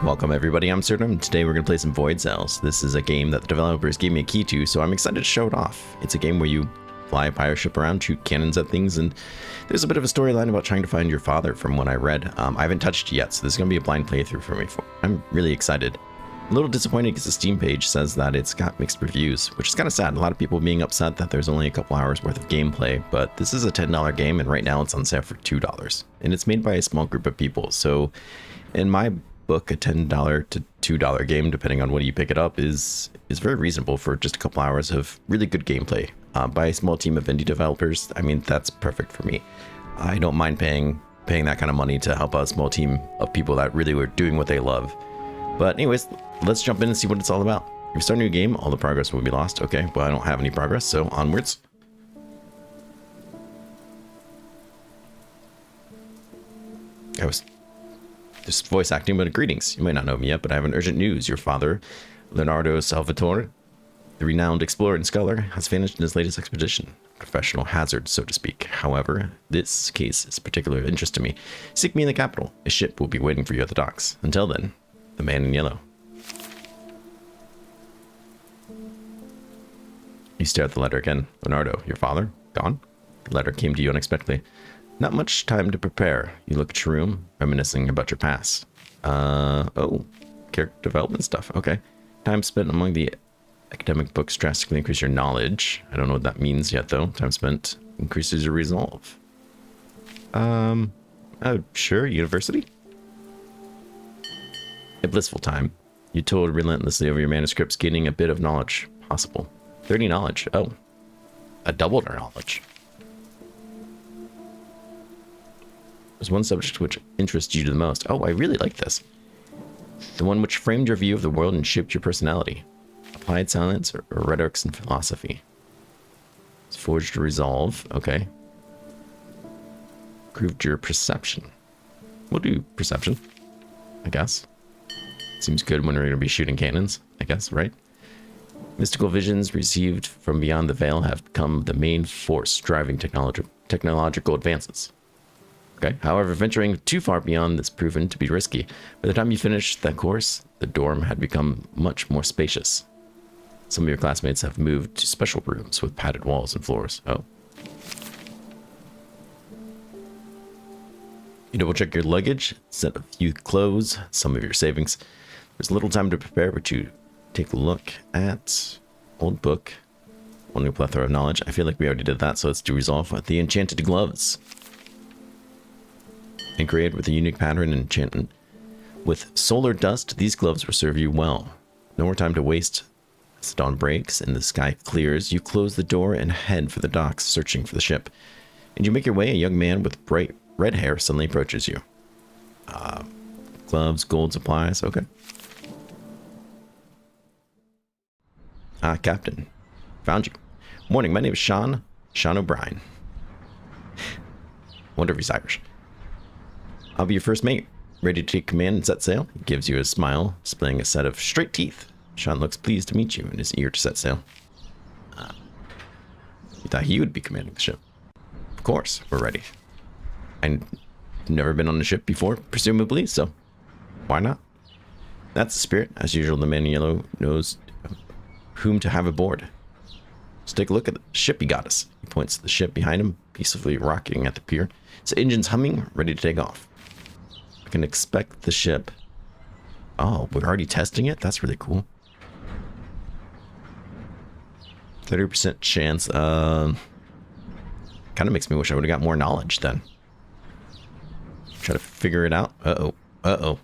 Welcome everybody, I'm Absurdum. Today we're going to play some Void Cells. This is a game that the developers gave me a key to, so I'm excited to show it off. It's a game where you fly a pirate ship around, shoot cannons at things, and there's a bit of a storyline about trying to find your father from what I read. I haven't touched it yet, so this is going to be a blind playthrough for me. I'm really excited. A little disappointed because the Steam page says that it's got mixed reviews, which is kind of sad. A lot of people being upset that there's only a couple hours worth of gameplay, but this is a $10 game, and right now it's on sale for $2. And it's made by a small group of people, so in my book, a $10 to $2 game, depending on when you pick it up, is very reasonable for just a couple hours of really good gameplay by a small team of indie developers. I mean, that's perfect for me. I don't mind paying that kind of money to help out a small team of people that really were doing what they love. But anyways, let's jump in and see what it's all about. If you start a new game, all the progress will be lost. Okay, well, I don't have any progress, so onwards. Just voice acting, but greetings. You might not know me yet, but I have an urgent news. Your father, Leonardo Salvatore, the renowned explorer and scholar, has vanished in his latest expedition. Professional hazard, so to speak. However, this case is of particular interest to me. Seek me in the capital. A ship will be waiting for you at the docks. Until then, the man in yellow. You stare at the letter again. Leonardo, your father? Gone? The letter came to you unexpectedly. Not much time to prepare. You look at your room, reminiscing about your past. Oh, character development stuff. Okay. Time spent among the academic books drastically increase your knowledge. I don't know what that means yet, though. Time spent increases your resolve. Oh, sure. University? A blissful time. You toiled relentlessly over your manuscripts, gaining a bit of knowledge. Possible. 30 knowledge. Oh. A doubled our knowledge. There's one subject which interests you the most. Oh, I really like this. The one which framed your view of the world and shaped your personality. Applied science or rhetorics and philosophy. It's forged your resolve. Okay. Improved your perception. We'll do perception, I guess. Seems good when we're going to be shooting cannons, I guess, right? Mystical visions received from beyond the veil have become the main force driving technological advances. Okay. However, venturing too far beyond this proven to be risky. By the time you finished that course, the dorm had become much more spacious. Some of your classmates have moved to special rooms with padded walls and floors. Oh. You double check your luggage, set a few clothes, some of your savings. There's little time to prepare, but you take a look at old book. One new plethora of knowledge. I feel like we already did that, so let's do resolve with the enchanted gloves. And create with a unique pattern and enchantment. With solar dust, these gloves will serve you well. No more time to waste. As the dawn breaks and the sky clears, you close the door and head for the docks, searching for the ship. And you make your way, a young man with bright red hair suddenly approaches you. Gloves, gold supplies, okay. Captain. Found you. Morning, my name is Sean O'Brien. Wonder if he's Irish. I'll be your first mate. Ready to take command and set sail? He gives you a smile, displaying a set of straight teeth. Sean looks pleased to meet you and is eager to set sail. You thought he would be commanding the ship. Of course, we're ready. I've never been on a ship before, presumably, so why not? That's the spirit. As usual, the man in yellow knows whom to have aboard. Let's take a look at the ship he got us. He points to the ship behind him, peacefully rocking at the pier. Its engine's humming, ready to take off. I can expect the ship. Oh, we're already testing it? That's really cool. 30% chance. Kind of makes me wish I would have got more knowledge then. Try to figure it out. Uh-oh.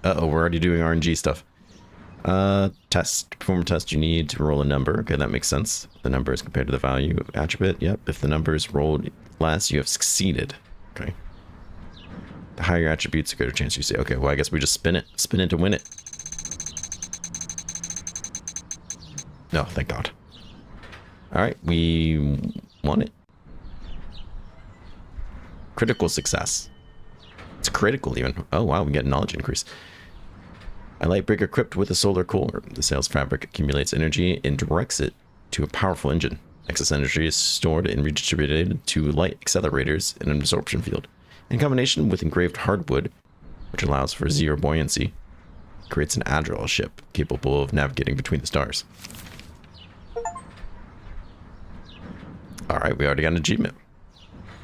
We're already doing RNG stuff. Test. To perform a test, you need to roll a number. Okay, that makes sense. The number is compared to the value of attribute. Yep. If the number is rolled less, you have succeeded. Okay. The higher your attributes, the greater chance you say. Okay, well, I guess we just spin it. Spin it to win it. No, thank God. All right, we won it. Critical success. It's critical even. Oh, wow, we get knowledge increase. A light breaker equipped with a solar core. The sail's fabric accumulates energy and directs it to a powerful engine. Excess energy is stored and redistributed to light accelerators in an absorption field. In combination with engraved hardwood, which allows for zero buoyancy. It creates an agile ship capable of navigating between the stars. Alright, we already got an achievement.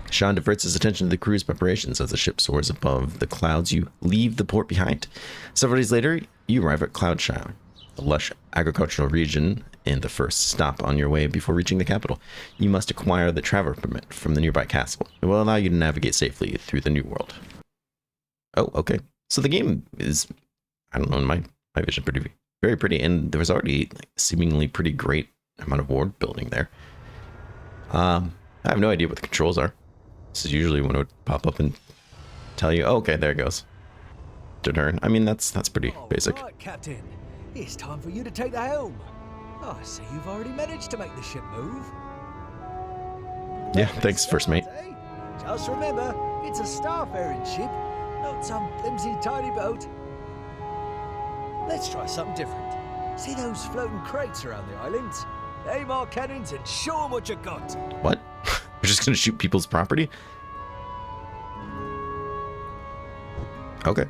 Sean diverts his attention to the crew's preparations as the ship soars above the clouds. You leave the port behind. Several days later, you arrive at Cloudshire, a lush agricultural region, and the first stop on your way before reaching the capital. You must acquire the travel permit from the nearby castle. It will allow you to navigate safely through the new world. Oh, okay. So the game is, I don't know, in my vision, very pretty, and there was already like, seemingly pretty great amount of world building there. I have no idea what the controls are. This is usually when it would pop up and tell you, oh, okay, there it goes. To turn. I mean, that's pretty basic. All right, Captain. It's time for you to take the helm. Oh, I see you've already managed to make the ship move. Yeah, thanks, First Mate. Just remember, it's a starfaring ship, not some flimsy tiny boat. Let's try something different. See those floating crates around the island? Aim our cannons and show them what you got. What? We're just gonna shoot people's property? Okay.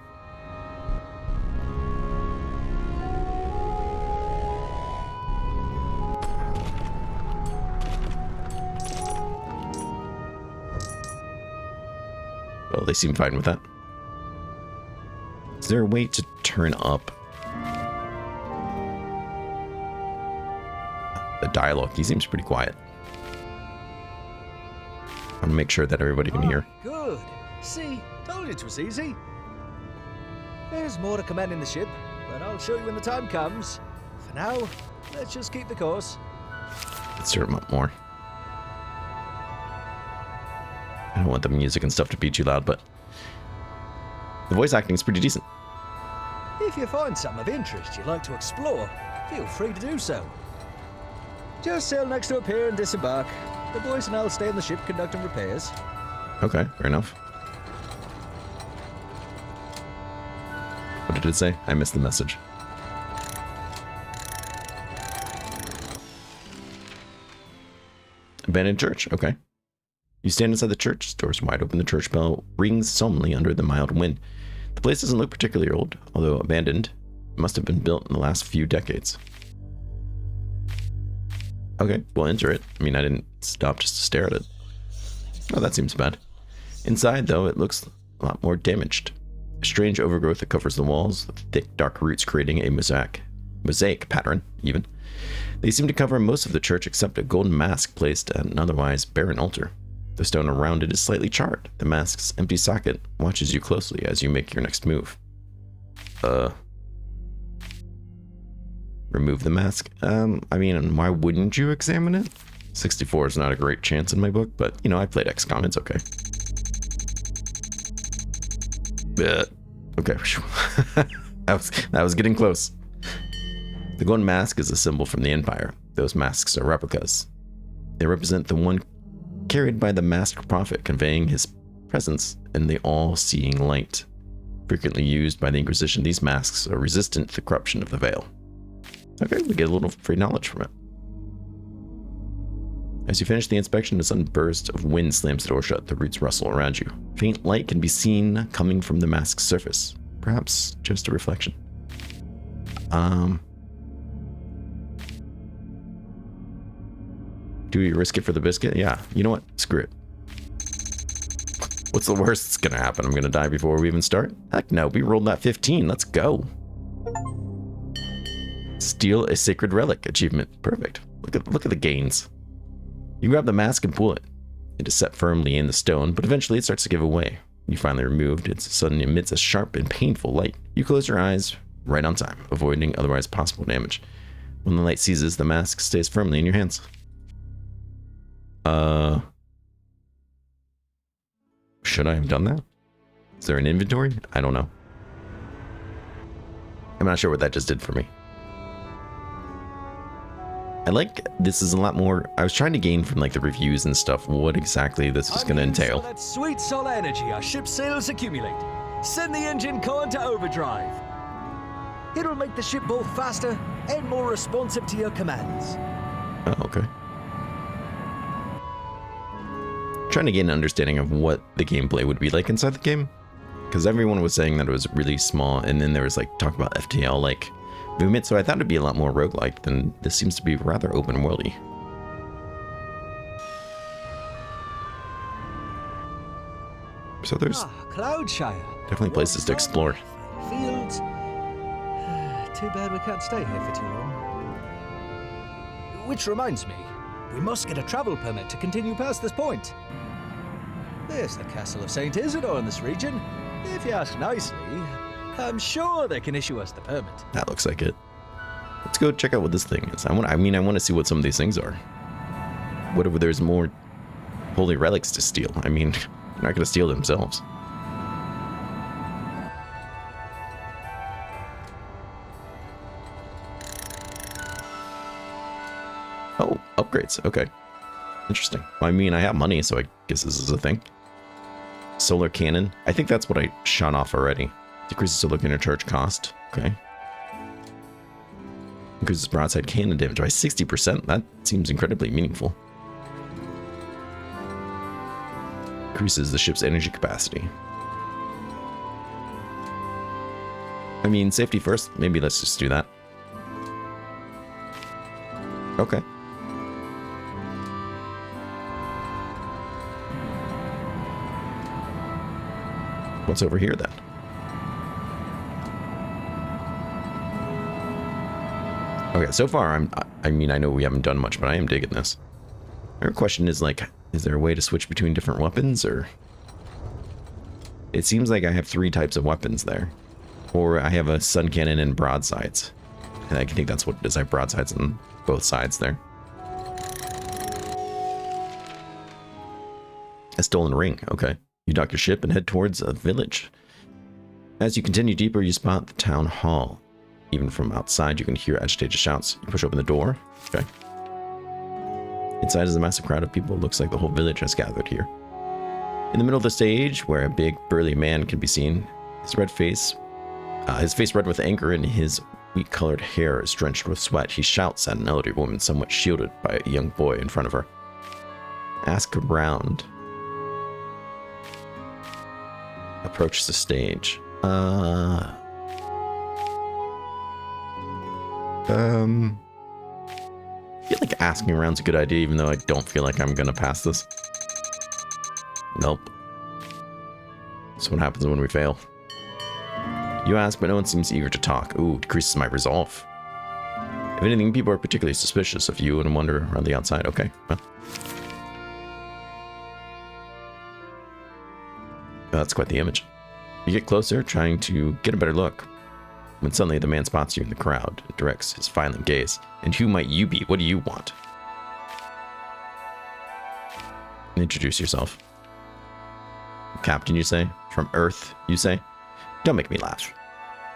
Well, they seem fine with that. Is there a way to turn up the dialogue? He seems pretty quiet. I want to make sure that everybody can hear. Good. See, told you it was easy. There's more to commanding the ship, but I'll show you when the time comes. For now, let's just keep the course. Let's turn them up more. I don't want the music and stuff to be too loud, but the voice acting is pretty decent. If you find something of interest you'd like to explore, feel free to do so. Just sail next to a pier and disembark. The boys and I'll stay on the ship conducting repairs. Okay, fair enough. What did it say? I missed the message. Abandoned church, okay. You stand inside the church, doors wide open, the church bell rings solemnly under the mild wind. The place doesn't look particularly old, although abandoned. It must have been built in the last few decades. Okay, we'll enter it. I mean, I didn't stop just to stare at it. Oh, that seems bad. Inside, though, it looks a lot more damaged. A strange overgrowth that covers the walls, thick, dark roots creating a mosaic pattern, even. They seem to cover most of the church except a golden mask placed at an otherwise barren altar. The stone around it is slightly charred. The mask's empty socket watches you closely as you make your next move. Remove the mask. I mean, why wouldn't you examine it? 64 is not a great chance in my book, but, you know, I played XCOM, it's okay. Okay. that was getting close. The golden mask is a symbol from the Empire. Those masks are replicas. They represent the one carried by the masked prophet, conveying his presence in the all-seeing light. Frequently used by the Inquisition, these masks are resistant to the corruption of the veil. Okay, we get a little free knowledge from it. As you finish the inspection, a sudden burst of wind slams the door shut. The roots rustle around you. Faint light can be seen coming from the mask's surface. Perhaps just a reflection. Do we risk it for the biscuit? Yeah. You know what? Screw it. What's the worst that's gonna happen? I'm gonna die before we even start? Heck no, we rolled that 15. Let's go. Steal a sacred relic achievement. Perfect. Look at the gains. You grab the mask and pull it. It is set firmly in the stone, but eventually it starts to give away. You finally remove it, suddenly emits a sharp and painful light. You close your eyes right on time, avoiding otherwise possible damage. When the light ceases, the mask stays firmly in your hands. Should I have done that? Is there an inventory? I don't know. I'm not sure what that just did for me. I like this is a lot more. I was trying to gain from like the reviews and stuff what exactly this was going to entail. That sweet solar energy our ship sails accumulate. Send the engine core into overdrive. It'll make the ship both faster and more responsive to your commands. Oh, okay. Trying to get an understanding of what the gameplay would be like inside the game. Because everyone was saying that it was really small, and then there was like talk about FTL like movement, so I thought it'd be a lot more roguelike than this seems to be rather open worldy. So there's Cloudshire. definitely places to explore. Fields. Too bad we can't stay here for too long. Which reminds me, we must get a travel permit to continue past this point. There's the castle of St. Isidore in this region. If you ask nicely, I'm sure they can issue us the permit. That looks like it. Let's go check out what this thing is. I want to see what some of these things are. What if there's more holy relics to steal? I mean, they're not going to steal themselves. Oh, upgrades. Okay. Interesting. Well, I mean, I have money, so I guess this is a thing. Solar cannon. I think that's what I shot off already. Decreases solar cannon charge cost. Okay. Increases broadside cannon damage by 60%. That seems incredibly meaningful. Increases the ship's energy capacity. I mean, safety first. Maybe let's just do that. Okay. What's over here then? Okay, so far I mean, I know we haven't done much, but I am digging this. Our question is like, is there a way to switch between different weapons, or? It seems like I have 3 types of weapons there. Or I have a sun cannon and broadsides. And I think that's what it is. I have broadsides on both sides there. A stolen ring, okay. You dock your ship and head towards a village. As you continue deeper, you spot the town hall. Even from outside, you can hear agitated shouts. You push open the door. Okay. Inside is a massive crowd of people. It looks like the whole village has gathered here. In the middle of the stage, where a big, burly man can be seen, his face red with anger and his wheat-colored hair is drenched with sweat, he shouts at an elderly woman somewhat shielded by a young boy in front of her. Ask around. Approach the stage. I feel like asking around's a good idea, even though I don't feel like I'm gonna pass this. Nope. That's what happens when we fail. You ask, but no one seems eager to talk. Ooh, decreases my resolve. If anything, people are particularly suspicious of you and wander around the outside. Okay, well. That's quite the image. You get closer, trying to get a better look, when suddenly the man spots you in the crowd and directs his violent gaze. And who might you be? What do you want? Introduce yourself. Captain, you say? From Earth, you say? Don't make me laugh.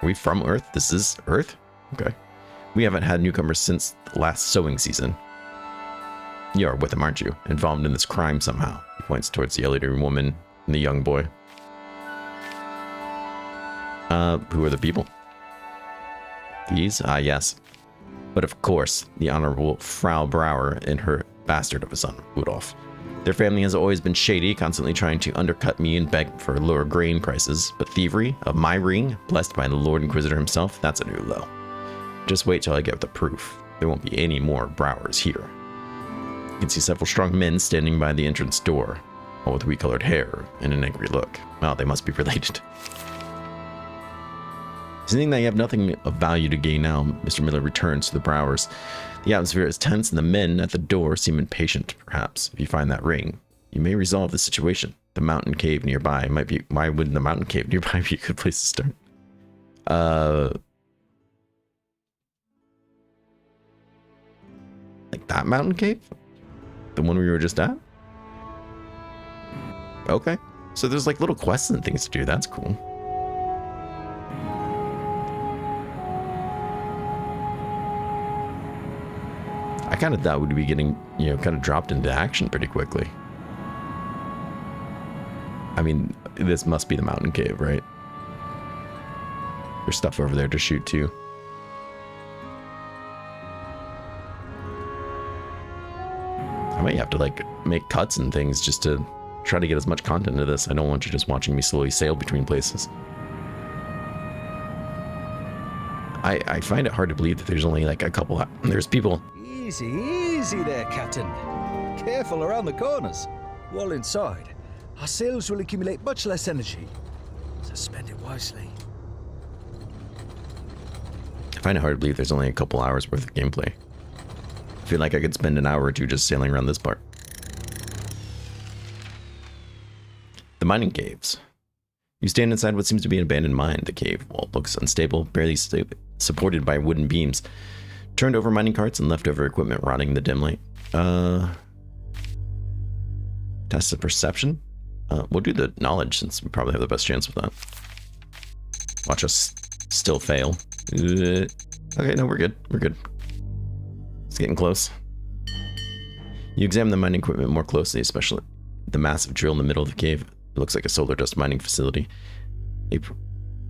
Are we from Earth? This is Earth? Okay. We haven't had newcomers since the last sowing season. You are with them, aren't you? Involved in this crime somehow. He points towards the elderly woman and the young boy. Who are the people? These? Ah, yes. But of course, the Honorable Frau Brauer and her bastard of a son, Rudolph. Their family has always been shady, constantly trying to undercut me and beg for lower grain prices. But thievery of my ring, blessed by the Lord Inquisitor himself, that's a new low. Just wait till I get the proof. There won't be any more Brauers here. You can see several strong men standing by the entrance door, all with wheat-colored hair and an angry look. Well, they must be related. Seeing that you have nothing of value to gain now, Mr. Miller returns to the Brauers. The atmosphere is tense and the men at the door seem impatient, perhaps. If you find that ring, you may resolve the situation. The mountain cave nearby might be... Why wouldn't the mountain cave nearby be a good place to start? Like that mountain cave? The one we were just at? Okay. So there's like little quests and things to do. That's cool. I kind of thought we'd be getting, you know, kind of dropped into action pretty quickly. I mean, this must be the mountain cave, right? There's stuff over there to shoot too. I might have to like make cuts and things just to try to get as much content into this. I don't want you just watching me slowly sail between places. I find it hard to believe that there's only like a couple. There's people. Easy, easy there, Captain. Careful around the corners. While inside, our sails will accumulate much less energy. So spend it wisely. I find it hard to believe there's only a couple hours worth of gameplay. I feel like I could spend an hour or two just sailing around this part. The mining caves. You stand inside what seems to be an abandoned mine. The cave wall looks unstable, barely supported by wooden beams. Turned over mining carts and leftover equipment rotting in the dim light. Test of perception? We'll do the knowledge since we probably have the best chance with that. Watch us still fail. Okay, no, we're good. We're good. It's getting close. You examine the mining equipment more closely, especially the massive drill in the middle of the cave. It looks like a solar dust mining facility.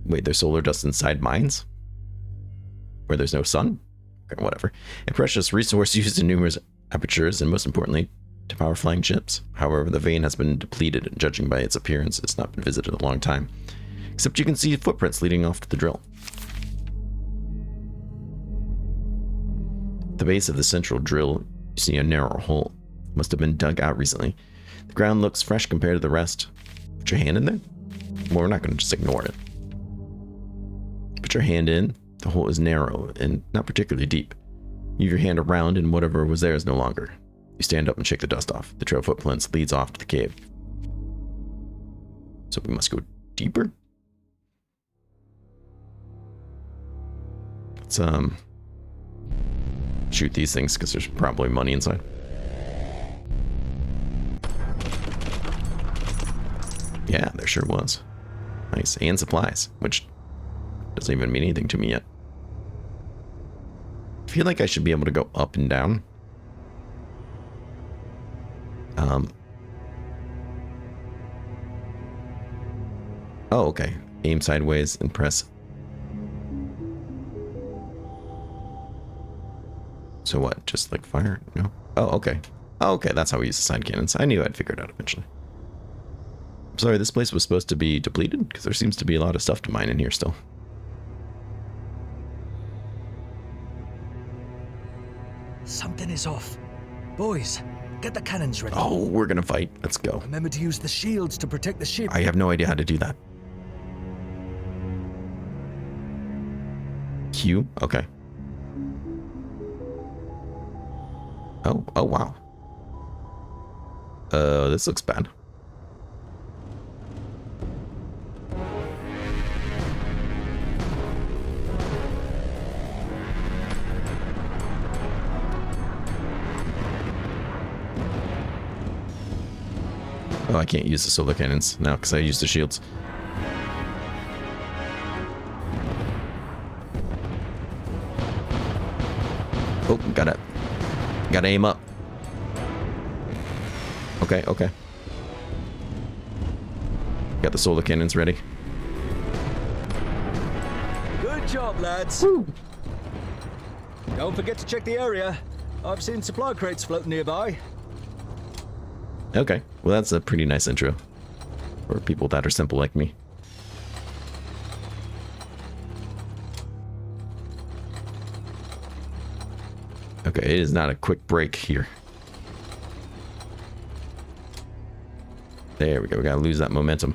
Wait, there's solar dust inside mines? Where there's no sun? Okay, whatever. A precious resource used in numerous apertures and, most importantly, to power flying ships. However, the vein has been depleted, and judging by its appearance, it's not been visited in a long time. Except you can see footprints leading off to the drill. At the base of the central drill, you see a narrow hole. It must have been dug out recently. The ground looks fresh compared to the rest. Put your hand in there? Well, we're not going to just ignore it. Put your hand in. The hole is narrow and not particularly deep. Move your hand around and whatever was there is no longer. You stand up and shake the dust off. The trail of footprints leads off to the cave. So we must go deeper? Let's shoot these things because there's probably money inside. Yeah, there sure was. Nice. And supplies, which doesn't even mean anything to me yet. I feel like I should be able to go up and down. Oh, okay. Aim sideways and press. So what? Just like fire? No? Oh, okay. Oh, okay. That's how we use the side cannons. I knew I'd figure it out eventually. I'm sorry, this place was supposed to be depleted? Because there seems to be a lot of stuff to mine in here still. Something is off. Boys, get the cannons ready. Oh, we're gonna fight. Let's go. Remember to use the shields to protect the ship. I have no idea how to do that. Q? Okay. Oh, wow. This looks bad. Oh, I can't use the solar cannons now because I used the shields. Oh, gotta aim up. Okay, okay. Got the solar cannons ready. Good job, lads. Woo. Don't forget to check the area. I've seen supply crates floating nearby. Okay, well that's a pretty nice intro for people that are simple like me. Okay, it is not a quick break here. There we go, we gotta lose that momentum.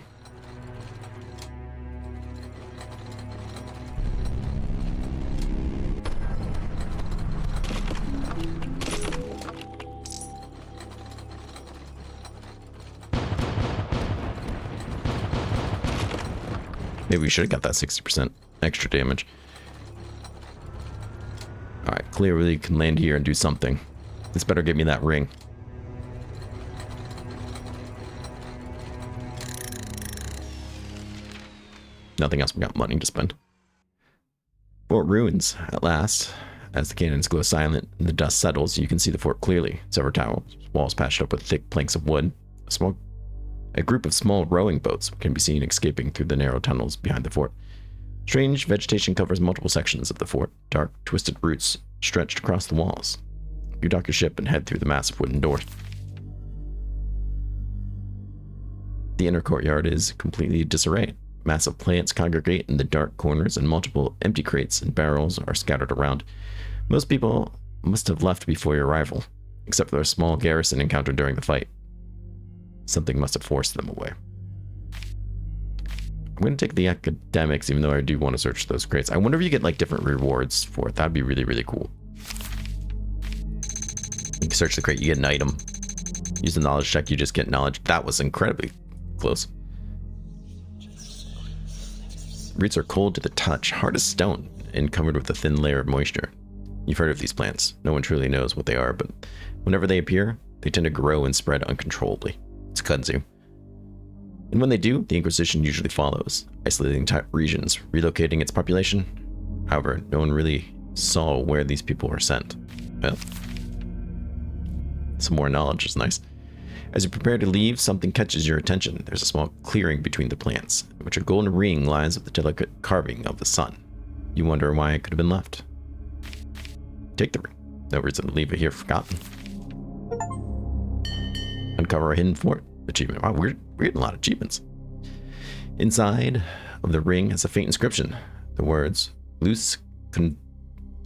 Maybe we should have got that 60% extra damage. Alright, clearly can land here and do something. This better give me that ring. Nothing else, we got money to spend. Fort ruins, at last. As the cannons glow silent and the dust settles, you can see the fort clearly. Several towers, walls patched up with thick planks of wood. A group of small rowing boats can be seen escaping through the narrow tunnels behind the fort. Strange vegetation covers multiple sections of the fort. Dark, twisted roots stretched across the walls. You dock your ship and head through the massive wooden door. The inner courtyard is completely disarray. Massive plants congregate in the dark corners, and multiple empty crates and barrels are scattered around. Most people must have left before your arrival, except for a small garrison encountered during the fight. Something must have forced them away. I'm going to take the academics, even though I do want to search those crates. I wonder if you get like different rewards for it. That'd be really, really cool. You can search the crate, you get an item. Use the knowledge check, you just get knowledge. That was incredibly close. Roots are cold to the touch, hard as stone, and covered with a thin layer of moisture. You've heard of these plants. No one truly knows what they are, but whenever they appear, they tend to grow and spread uncontrollably. It's kudzu. And when they do, the Inquisition usually follows, isolating entire regions, relocating its population. However, no one really saw where these people were sent. Well, some more knowledge is nice. As you prepare to leave, something catches your attention. There's a small clearing between the plants, in which a golden ring lies with the delicate carving of the sun. You wonder why it could have been left. Take the ring. No reason to leave it here forgotten. Uncover a hidden fort. Achievement. Wow, we're getting a lot of achievements. Inside of the ring is a faint inscription. The words, Luce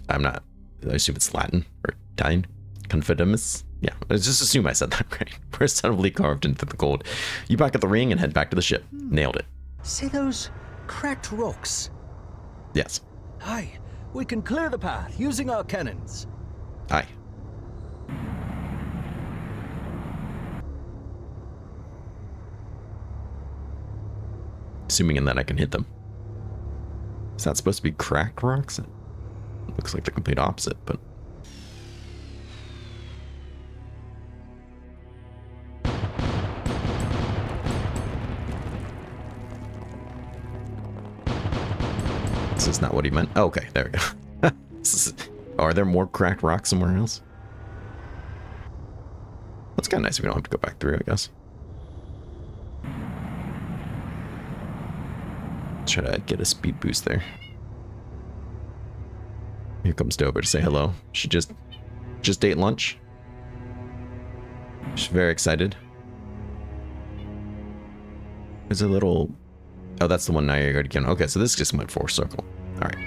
I assume it's Latin or Italian. Confidemus. Yeah, let's just assume I said that right. Were subtly carved into the gold. You back at the ring and head back to the ship. Nailed it. See those cracked rocks? Yes. Aye, we can clear the path using our cannons. Aye. Assuming in that I can hit them. Is that supposed to be cracked rocks? It looks like the complete opposite, but... This is not what he meant. Oh, okay, there we go. Are there more cracked rocks somewhere else? That's kind of nice. We don't have to go back through, I guess. Try to get a speed boost there. Here comes Dover to say hello. She just ate lunch. She's very excited. There's a little... Oh, that's the one now you already can. Okay, so this just went full circle. Alright.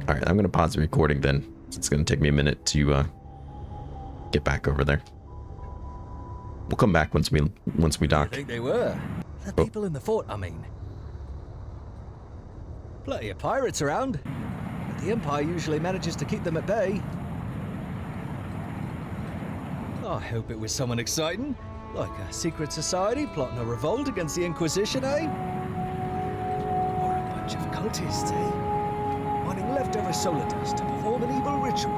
Alright, I'm going to pause the recording then. It's going to take me a minute to get back over there. We'll come back once we dock. I think they were. The people in the fort, I mean. Plenty of pirates around, but the Empire usually manages to keep them at bay. I hope it was someone exciting, like a secret society plotting a revolt against the Inquisition, eh? Or a bunch of cultists, eh? Mining leftover solar dust to perform an evil ritual.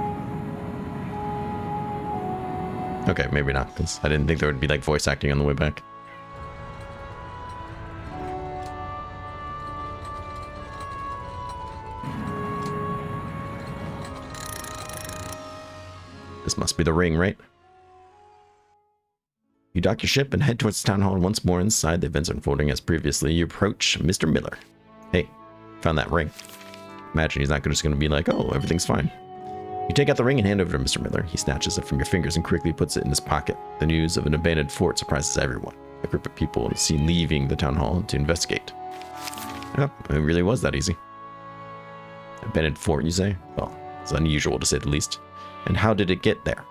Okay, maybe not, because I didn't think there would be like voice acting on the way back. This must be the ring, right? You dock your ship and head towards the town hall. Once more inside, the events unfolding as previously. You approach Mr. Miller. Hey, found that ring. Imagine he's not just going to be like, oh, everything's fine. You take out the ring and hand it over to Mr. Miller. He snatches it from your fingers and quickly puts it in his pocket. The news of an abandoned fort surprises everyone. A group of people is seen leaving the town hall to investigate. Yep, it really was that easy. Abandoned fort, you say? Well, it's unusual to say the least. And how did it get there?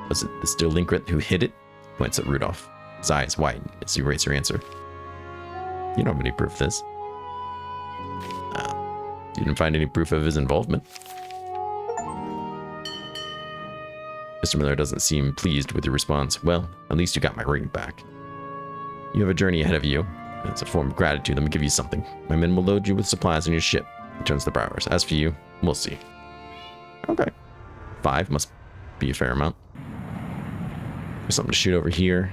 Was it the delinquent who hid it? Points at Rudolph. His eyes widen as you raise your answer. You don't have any proof of this. You didn't find any proof of his involvement. Mr. Miller doesn't seem pleased with your response. Well, at least you got my ring back. You have a journey ahead of you. It's a form of gratitude. Let me give you something. My men will load you with supplies on your ship. He turns to the Browers. As for you, we'll see. Okay. 5 must be a fair amount. There's something to shoot over here.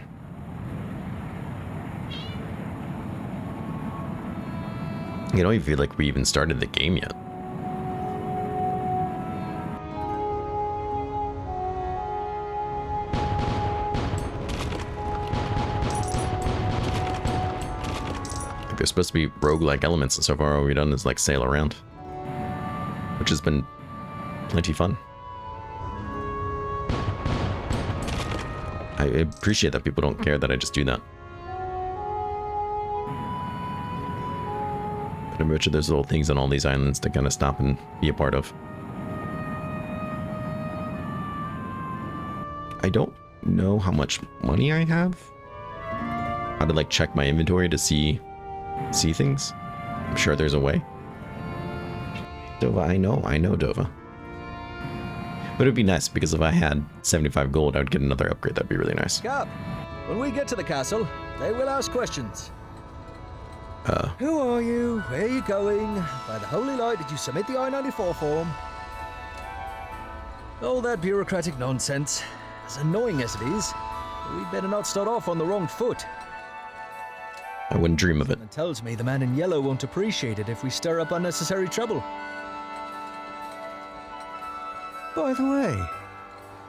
I don't even feel like we even started the game yet. Like there's supposed to be roguelike elements, and so far all we've done is like sail around, which has been plenty fun. I appreciate that people don't care that I just do that. But I'm sure there's little things on all these islands to kind of stop and be a part of. I don't know how much money I have. How to like check my inventory to see things. I'm sure there's a way. Dova, I know Dova. But it'd be nice because if I had 75 gold, I would get another upgrade. That'd be really nice. Cap, when we get to the castle, they will ask questions. Who are you? Where are you going? By the holy light, did you submit the I-94 form? All that bureaucratic nonsense. As annoying as it is, we'd better not start off on the wrong foot. I wouldn't dream of it. It tells me the man in yellow won't appreciate it if we stir up unnecessary trouble. By the way,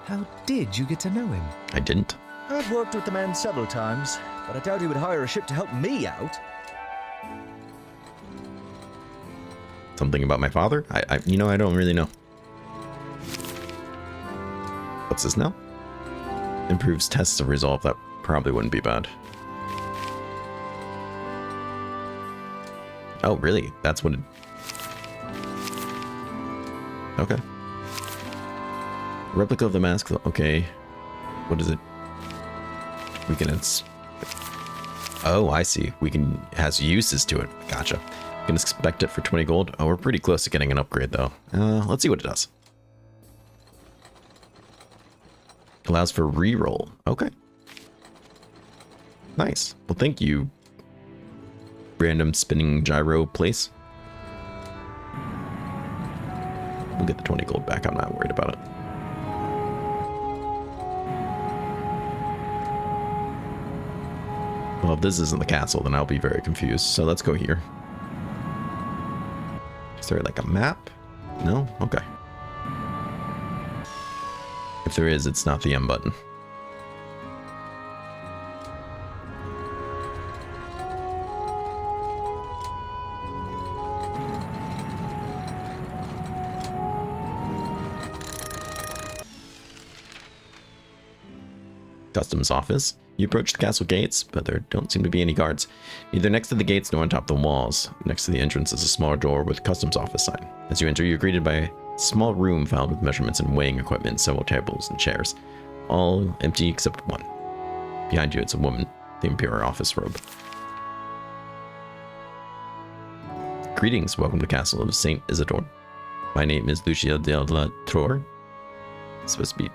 how did you get to know him? I didn't. I've worked with the man several times, but I doubt he would hire a ship to help me out. Something about my father? I don't really know. What's this now? Improves tests of resolve. That probably wouldn't be bad. Oh, really? That's what it... Okay. Replica of the mask. Okay. What is it? We can... Oh, I see. We can... It has uses to it. Gotcha. We can expect it for 20 gold. Oh, we're pretty close to getting an upgrade, though. Let's see what it does. Allows for reroll. Okay. Nice. Well, thank you, random spinning gyro place. We'll get the 20 gold back. I'm not worried about it. Well, if this isn't the castle, then I'll be very confused. So let's go here. Is there like a map? No? Okay. If there is, it's not the M button. Customs office. You approach the castle gates, but there don't seem to be any guards. Neither next to the gates nor on top of the walls. Next to the entrance is a smaller door with customs office sign. As you enter, you're greeted by a small room filled with measurements and weighing equipment, several tables and chairs. All empty except one. Behind you, it's a woman, the Imperial office robe. Greetings, welcome to the castle of Saint Isidore. My name is Lucia de la Torre. It's supposed to be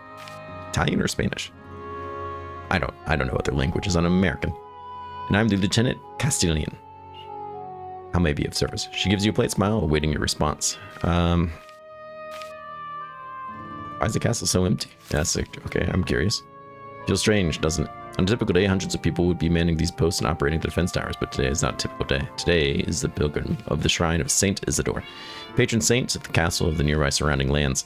Italian or Spanish? I don't know other languages. I'm American. And I'm the Lieutenant Castilian. How may I be of service? She gives you a polite smile, awaiting your response. Why is the castle so empty? That's okay, I'm curious. Feels strange, doesn't it? On a typical day, hundreds of people would be manning these posts and operating the defense towers, but today is not a typical day. Today is the pilgrim of the shrine of Saint Isidore, patron saint of the castle of the nearby surrounding lands.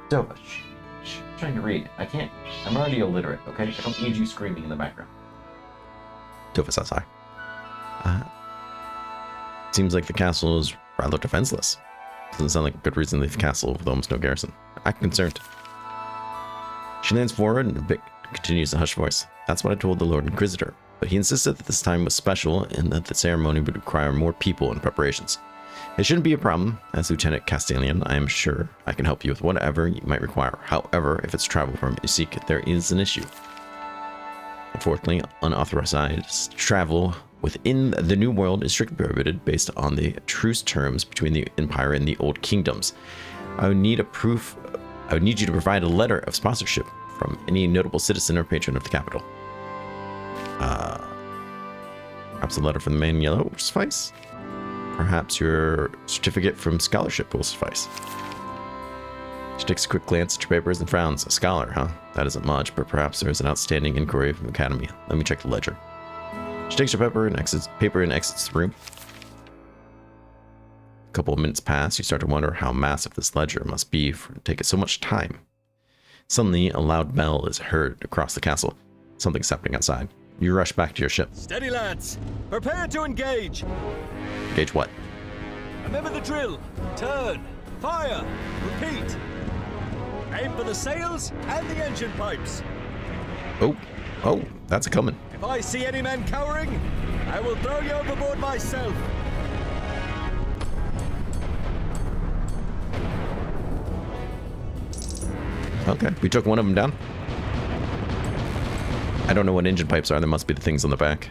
Dova, I'm trying to read. I can't. I'm already illiterate, okay? I don't need you screaming in the background. Dova says hi. Seems like the castle is rather defenseless. Doesn't sound like a good reason to leave the castle with almost no garrison. I'm concerned. She leans forward and a bit continues in a hushed voice. That's what I told the Lord Inquisitor, but he insisted that this time was special and that the ceremony would require more people and preparations. It shouldn't be a problem. As Lieutenant Castilian, I am sure I can help you with whatever you might require. However, if it's travel permit you seek, there is an issue. Unfortunately, unauthorized travel within the New World is strictly prohibited based on the truce terms between the Empire and the Old Kingdoms. I would need you to provide a letter of sponsorship from any notable citizen or patron of the capital. Perhaps a letter from the man in yellow will suffice. Perhaps your certificate from scholarship will suffice. She takes a quick glance at your papers and frowns. A scholar, huh? That isn't much, but perhaps there is an outstanding inquiry from the academy. Let me check the ledger. She takes her paper and exits the room. A couple of minutes pass. You start to wonder how massive this ledger must be for it to take so much time. Suddenly, a loud bell is heard across the castle. Something's happening outside. You rush back to your ship. Steady, lads. Prepare to engage. Engage what? Remember the drill. Turn. Fire. Repeat. Aim for the sails and the engine pipes. Oh, that's a coming. If I see any men cowering, I will throw you overboard myself. Okay, we took one of them down. I don't know what engine pipes are. There must be the things on the back.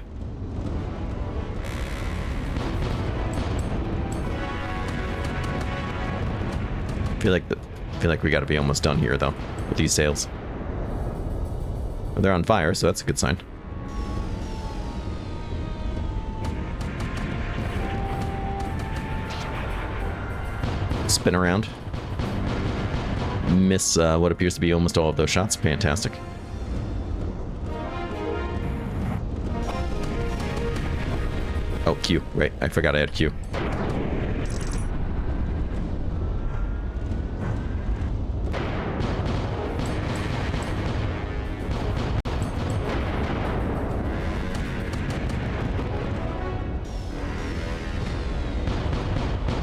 I feel like we got to be almost done here, though, with these sails. Well, they're on fire, so that's a good sign. Spin around. Miss what appears to be almost all of those shots. Fantastic. Oh, Q. Right, I forgot I had Q.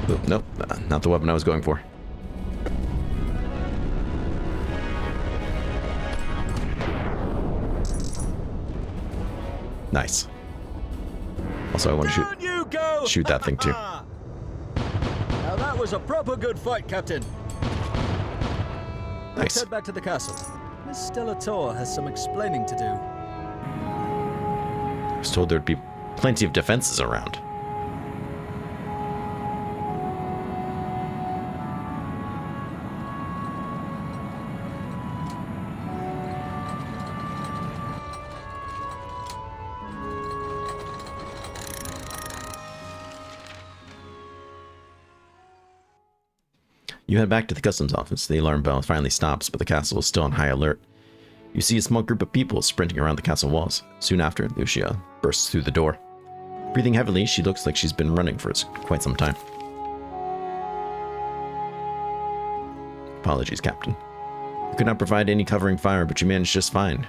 Oh, nope, not the weapon I was going for. Nice. Also, I want to shoot that thing too. Now that was a proper good fight, Captain. Nice. Let's head back to the castle. Miss Stellator has some explaining to do. I was told there'd be plenty of defenses around. You head back to the customs office. The alarm bell finally stops, but the castle is still on high alert. You see a small group of people sprinting around the castle walls. Soon after, Lucia bursts through the door. Breathing heavily, she looks like she's been running for quite some time. Apologies, Captain. You could not provide any covering fire, but you managed just fine.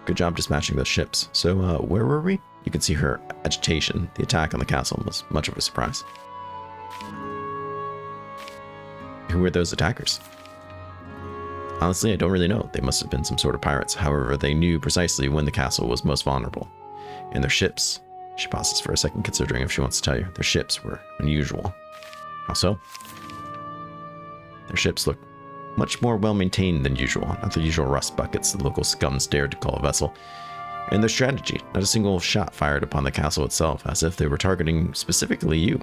Good job dispatching those ships. So, where were we? You can see her agitation. The attack on the castle was much of a surprise. Who were those attackers? Honestly, I don't really know. They must have been some sort of pirates. However, they knew precisely when the castle was most vulnerable. And their ships... She pauses for a second, considering if she wants to tell you. Their ships were unusual. How so? Their ships looked much more well-maintained than usual. Not the usual rust buckets the local scums dared to call a vessel. And their strategy. Not a single shot fired upon the castle itself, as if they were targeting specifically you.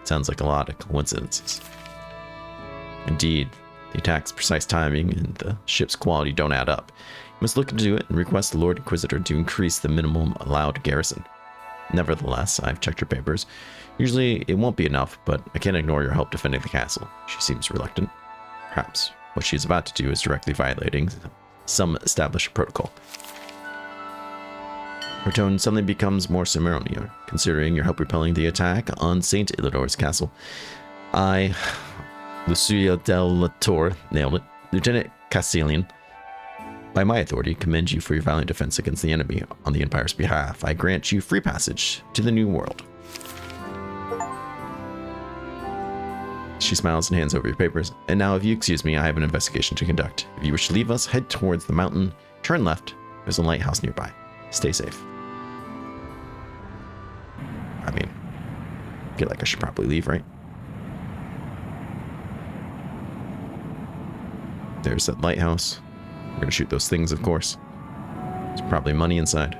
Sounds like a lot of coincidences. Indeed, the attack's precise timing and the ship's quality don't add up. You must look into it and request the Lord Inquisitor to increase the minimum allowed garrison. Nevertheless, I've checked your papers. Usually it won't be enough, but I can't ignore your help defending the castle. She seems reluctant. Perhaps what she's about to do is directly violating some established protocol. Her tone suddenly becomes more ceremonial, considering your help repelling the attack on St. Illidore's castle. I, Lucia del Lator, nailed it. Lieutenant Castellian, by my authority, commend you for your valiant defense against the enemy. On the Empire's behalf, I grant you free passage to the New World. She smiles and hands over your papers. And now, if you excuse me, I have an investigation to conduct. If you wish to leave us, head towards the mountain, turn left. There's a lighthouse nearby. Stay safe. I mean, I feel like I should probably leave, right? There's that lighthouse. We're gonna shoot those things, of course. There's probably money inside.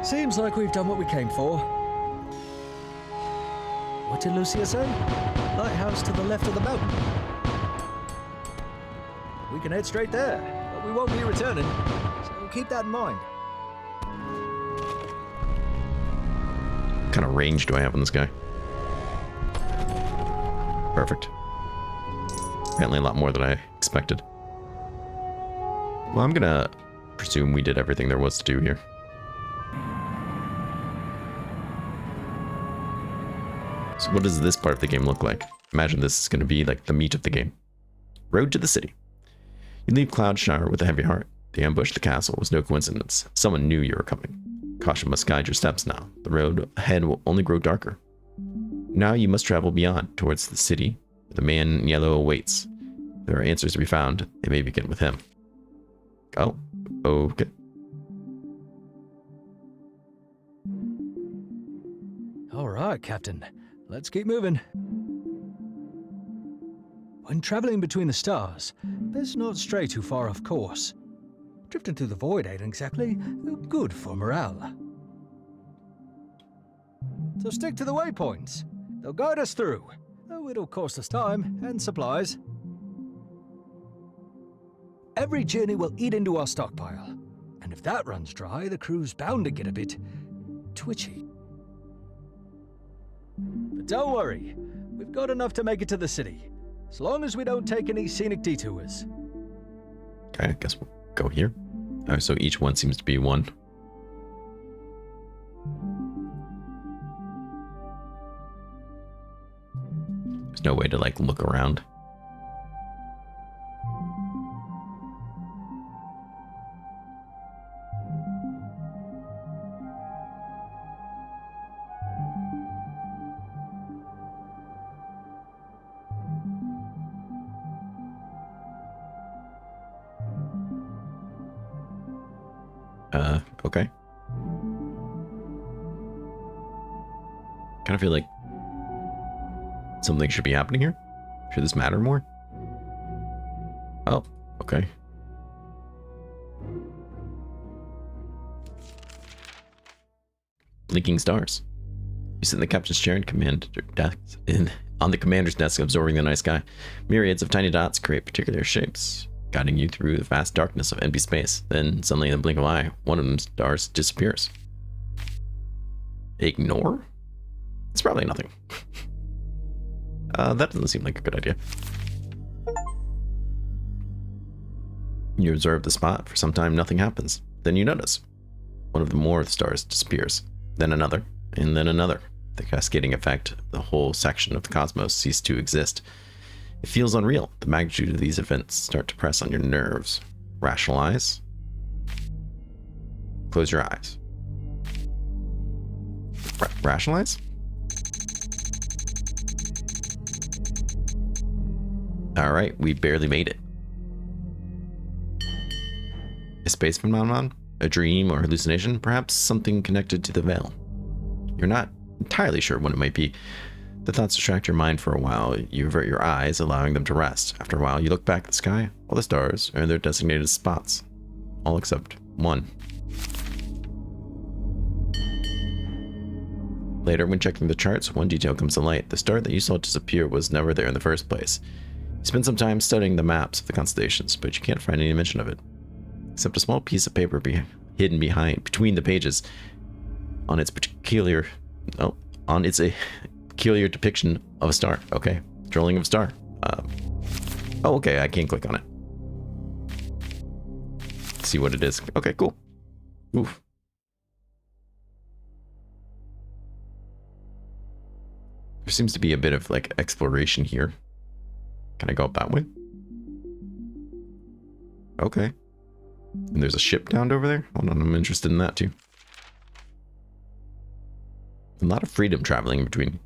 Seems like we've done what we came for. What did Lucia say? Lighthouse to the left of the mountain. We can head straight there, but we won't be returning, so keep that in mind. What kind of range do I have on this guy? Perfect. Apparently a lot more than I expected. Well, I'm gonna presume we did everything there was to do here. So what does this part of the game look like? Imagine this is gonna be like the meat of the game. Road to the city. You leave Cloudshire with a heavy heart. The ambush at the castle was no coincidence. Someone knew you were coming. Caution must guide your steps now. The road ahead will only grow darker. Now you must travel beyond, towards the city, where the man in yellow awaits. If there are answers to be found, they may begin with him. Oh, okay. All right, Captain. Let's keep moving. When traveling between the stars, best not stray too far off course. Drifting through the void ain't exactly good for morale. So stick to the waypoints. They'll guide us through, though it'll cost us time and supplies. Every journey will eat into our stockpile, and if that runs dry, the crew's bound to get a bit twitchy. But don't worry, we've got enough to make it to the city, as long as we don't take any scenic detours. Okay, I guess we'll go here. Oh, so each one seems to be one. There's no way to, like, look around. Okay. Kind of feel like something should be happening here. Should this matter more? Oh, okay. Blinking stars. You sit in the captain's chair and on the commander's desk, absorbing the night sky. Myriads of tiny dots create particular shapes, guiding you through the vast darkness of empty space. Then, suddenly, in the blink of an eye, one of them stars disappears. Ignore? It's probably nothing. That doesn't seem like a good idea. You observe the spot. For some time, nothing happens. Then you notice. One of the more stars disappears. Then another, and then another. The cascading effect, the whole section of the cosmos ceased to exist. It feels unreal. The magnitude of these events start to press on your nerves. Rationalize. Close your eyes. Rationalize? Alright, we barely made it. A space phenomenon? A dream or hallucination? Perhaps something connected to the veil. You're not entirely sure what it might be. The thoughts distract your mind for a while. You avert your eyes, allowing them to rest. After a while, you look back at the sky. All the stars are in their designated spots. All except one. Later, when checking the charts, one detail comes to light. The star that you saw disappear was never there in the first place. You spend some time studying the maps of the constellations, but you can't find any mention of it. Except a small piece of paper hidden between the pages. On its peculiar depiction of a star. Okay. Drawing of a star. Oh, okay. I can't click on it. See what it is. Okay, cool. Oof. There seems to be a bit of, like, exploration here. Can I go up that way? Okay. And there's a ship down over there? Hold on, I'm interested in that too. A lot of freedom traveling between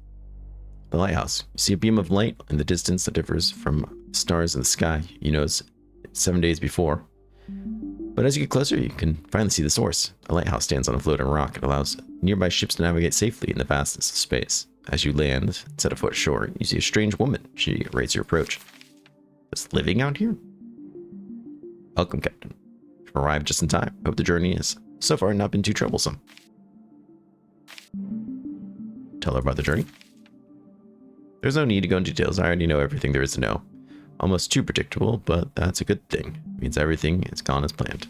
the lighthouse. You see a beam of light in the distance that differs from stars in the sky. You know it's 7 days before. But as you get closer, you can finally see the source. A lighthouse stands on a floating rock. It allows nearby ships to navigate safely in the vastness of space. As you land and set a foot ashore, you see a strange woman. She rates your approach. Just living out here? Welcome, Captain. You've arrived just in time. Hope the journey has so far not been too troublesome. Tell her about the journey. There's no need to go into details. I already know everything there is to know. Almost too predictable, but that's a good thing. It means everything is gone as planned.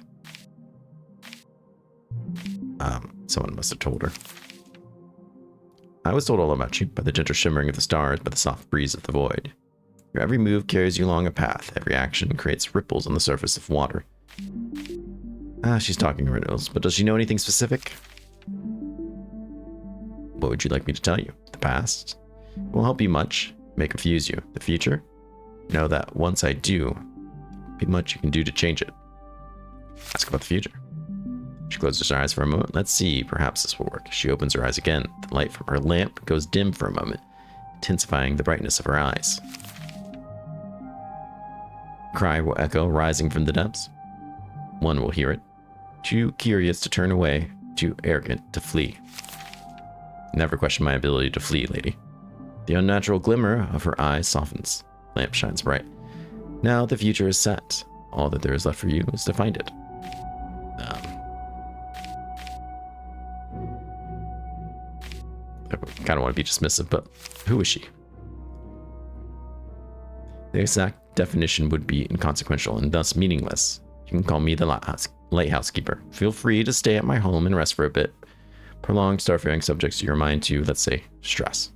Someone must have told her. I was told all about you by the gentle shimmering of the stars, by the soft breeze of the void. Your every move carries you along a path. Every action creates ripples on the surface of water. She's talking riddles, but does she know anything specific? What would you like me to tell you? The past won't help you much. It may confuse you. The future? Know that once I do, be much you can do to change it. Ask about the future. She closes her eyes for a moment. Let's see, perhaps this will work. She opens her eyes again. The light from her lamp goes dim for a moment, intensifying the brightness of her eyes. Cry will echo, rising from the depths. One will hear it. Too curious to turn away, too arrogant to flee. Never question my ability to flee, lady. The unnatural glimmer of her eyes softens. Lamp shines bright. Now the future is set. All that there is left for you is to find it. I kind of want to be dismissive, but who is she? The exact definition would be inconsequential and thus meaningless. You can call me the lighthouse keeper. Feel free to stay at my home and rest for a bit. Prolonged starfaring subjects your mind to, let's say, stress.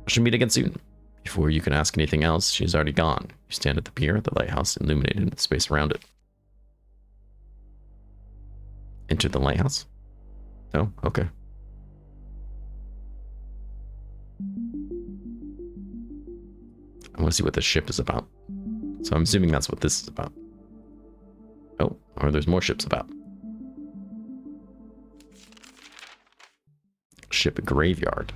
I shall meet again soon. Before you can ask anything else, she is already gone. You stand at the pier, the lighthouse illuminated with the space around it. Enter the lighthouse? Oh, okay. I want to see what the ship is about. So I'm assuming that's what this is about. Oh, or there's more ships about. Ship graveyard.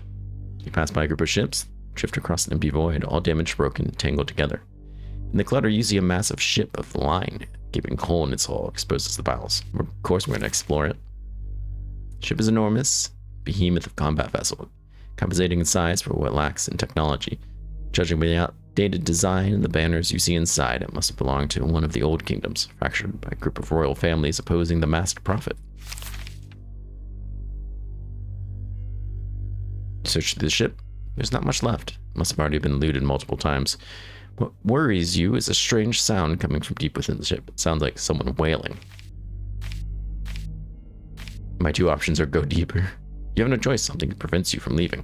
You pass by a group of ships, drift across an empty void, all damaged, broken, tangled together. In the clutter, you see a massive ship of line, gaping hole in its hull, exposed as the bows. Of course, we're going to explore it. The ship is enormous, behemoth of combat vessel, compensating in size for what lacks in technology. Judging by the outdated design and the banners you see inside, it must have belonged to one of the old kingdoms, fractured by a group of royal families opposing the master prophet. Search through the ship. There's not much left. It must have already been looted multiple times. What worries you is a strange sound coming from deep within the ship. It sounds like someone wailing. My two options are go deeper. You have no choice. Something prevents you from leaving.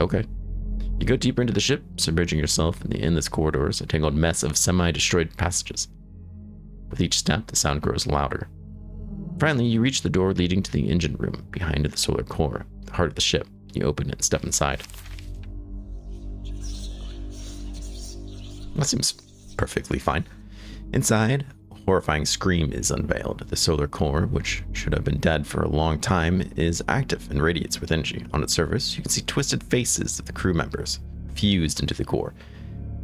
Okay. You go deeper into the ship, submerging yourself in the endless corridors, a tangled mess of semi-destroyed passages. With each step, the sound grows louder. Finally, you reach the door leading to the engine room behind the solar core, the heart of the ship. You open it and step inside. That seems perfectly fine. Inside, a horrifying scream is unveiled. The solar core, which should have been dead for a long time, is active and radiates with energy. On its surface, you can see twisted faces of the crew members, fused into the core.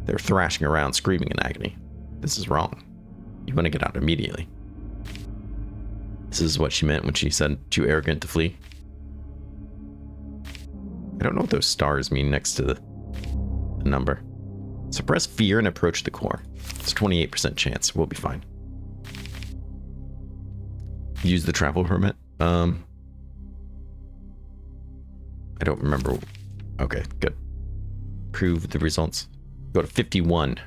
They're thrashing around, screaming in agony. This is wrong. You want to get out immediately. This is what she meant when she said, too arrogant to flee. I don't know what those stars mean next to the number. Suppress fear and approach the core. It's a 28% chance. We'll be fine. Use the travel permit. I don't remember. Okay, good. Prove the results. Go to 51.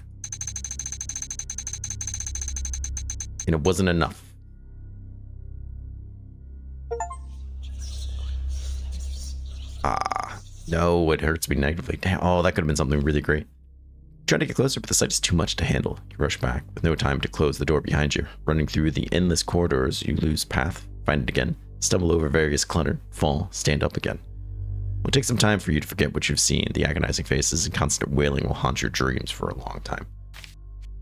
And it wasn't enough. No, it hurts me negatively. Damn, oh, that could have been something really great. Try to get closer, but the sight is too much to handle. You rush back, with no time to close the door behind you. Running through the endless corridors, you lose path, find it again, stumble over various clutter, fall, stand up again. It will take some time for you to forget what you've seen. The agonizing faces and constant wailing will haunt your dreams for a long time.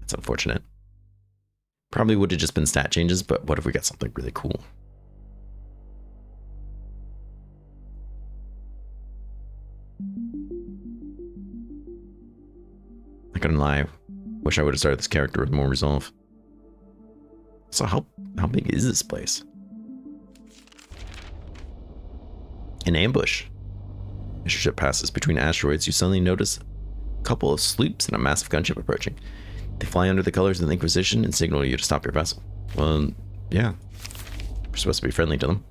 It's unfortunate. Probably would have just been stat changes, but what if we got something really cool? I couldn't lie. Wish I would have started this character with more resolve. So how big is this place? An ambush. As your ship passes between asteroids, you suddenly notice a couple of sloops and a massive gunship approaching. They fly under the colors of the Inquisition and signal you to stop your vessel. Well, yeah. We're supposed to be friendly to them.